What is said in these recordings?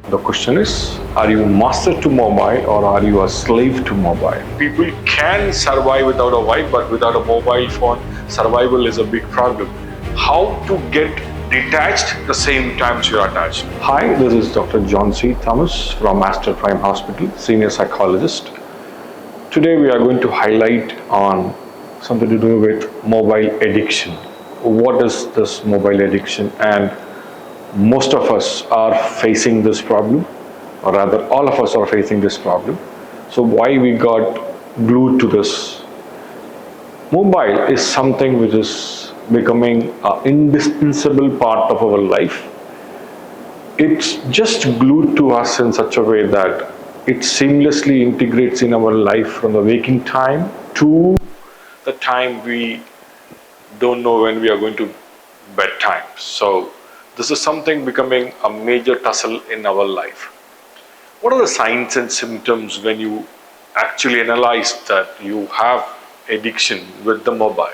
The question is, are you master to mobile or are you a slave to mobile? People can survive without a wife, but without a mobile phone, survival is a big problem. How to get detached the same time you are attached? Hi, this is Dr. Johnsey Thomas from Master Prime Hospital, senior psychologist. Today we are going to highlight on something to do with mobile addiction. What is this mobile addiction? And most of us are facing this problem, or rather all of us are facing this problem. So why we got glued to this? Mobile is something which is becoming an indispensable part of our life. It's just glued to us in such a way that it seamlessly integrates in our life from the waking time to the time we don't know when we are going to bedtime. So this is something becoming a major tussle in our life. What are the signs and symptoms when you actually analyze that you have addiction with the mobile?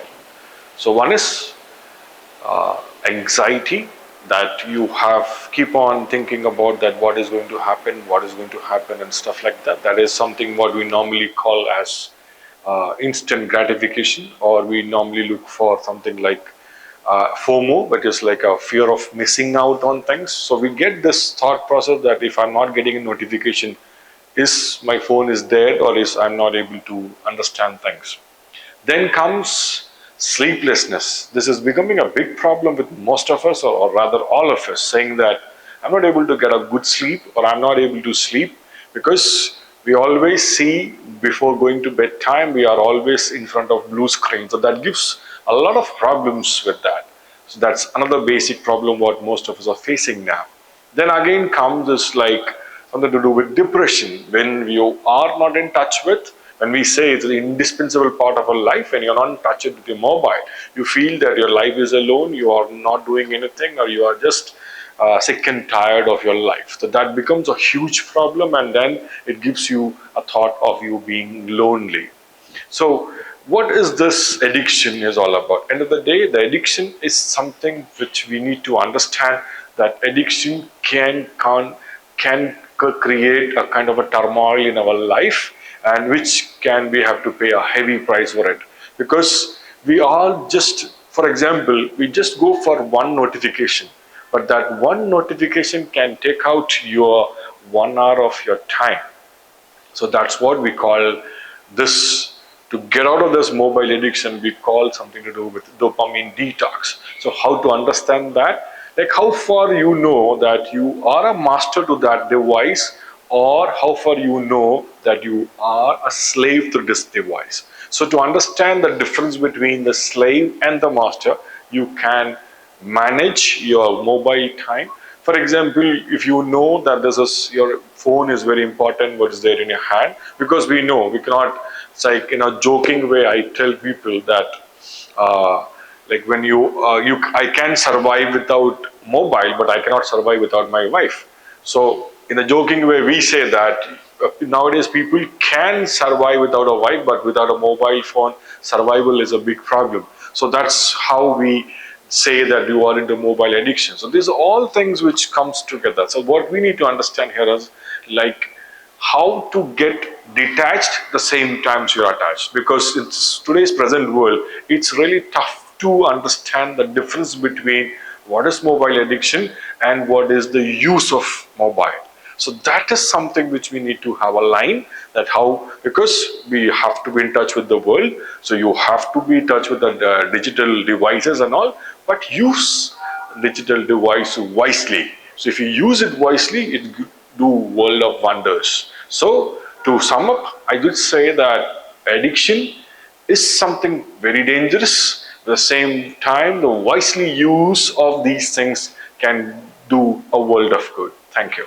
So one is anxiety, that you have keep on thinking about that what is going to happen and stuff like that. That is something what we normally call as instant gratification, or we normally look for something like FOMO, which is like a fear of missing out on things. So we get this thought process that if I'm not getting a notification, is my phone is dead, or is I'm not able to understand things. Then comes sleeplessness. This is becoming a big problem with most of us, or rather all of us, saying that I'm not able to get a good sleep, or I'm not able to sleep, because we always see before going to bedtime, we are always in front of blue screen. So that gives a lot of problems with that. So that's another basic problem what most of us are facing now. Then again comes this like something to do with depression. When you are not in touch with, when we say it's an indispensable part of our life, and you're not in touch with your mobile, you feel that your life is alone, you are not doing anything, or you are just sick and tired of your life. So that becomes a huge problem, and then it gives you a thought of you being lonely. So what is this addiction is all about? End of the day, the addiction is something which we need to understand, that addiction can create a kind of a turmoil in our life, and which can we have to pay a heavy price for it, because we all just, for example, we just go for one notification, but that one notification can take out your 1 hour of your time. So that's what we call this. To get out of this mobile addiction, we call something to do with dopamine detox. So how to understand that? Like how far you know that you are a master to that device, or how far you know that you are a slave to this device. So to understand the difference between the slave and the master, you can manage your mobile time. For example, if you know that your phone is very important, what is there in your hand, because we know we cannot. It's like in a joking way, I tell people that like when I can survive without mobile, but I cannot survive without my wife. So in a joking way, we say that nowadays people can survive without a wife, but without a mobile phone, survival is a big problem. So that's how we say that you are into mobile addiction. So these are all things which comes together. So what we need to understand here is like how to get detached the same times you are attached, because in today's present world, it's really tough to understand the difference between what is mobile addiction and what is the use of mobile. So that is something which we need to have a line, that how, because we have to be in touch with the world, so you have to be in touch with the digital devices and all, but use digital device wisely. So if you use it wisely, it do world of wonders. So to sum up, I would say that addiction is something very dangerous. At the same time, the wisely use of these things can do a world of good. Thank you.